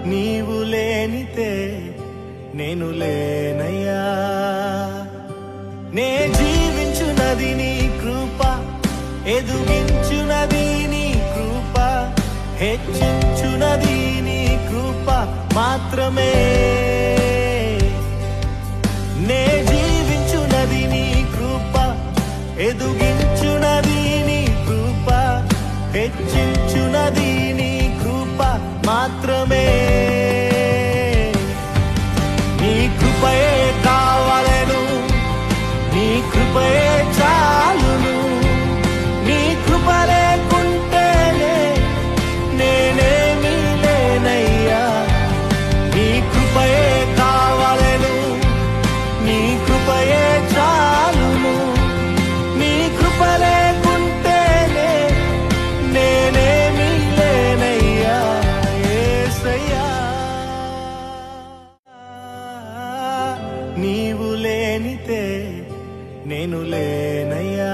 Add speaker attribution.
Speaker 1: నీవు లేనితే నేను లేనయ్యా. నే జీవించునది నీ కృప, ఎదుగించునది నీ కృప, హెచ్చించునది నీ కృప మాత్రమే. నే జీవించునది నీ కృప, ఎదుగించునది నీ కృప, హెచ్చించునది నీ కృప మాత్రమే. నీ కృపయే కావాలెను, నీ కృపయే చాలును. నీ కృప లేకుంటేనే నేనేమీ లేనయ్యా. నీ కృపయే కావాలెను, నీ కృపయే చాలును. నీ కృప లేకుంటేనే నేనేమీ లేనయ్యా యేసయ్యా. నీవు లేనితే నేను లేనయ్యా.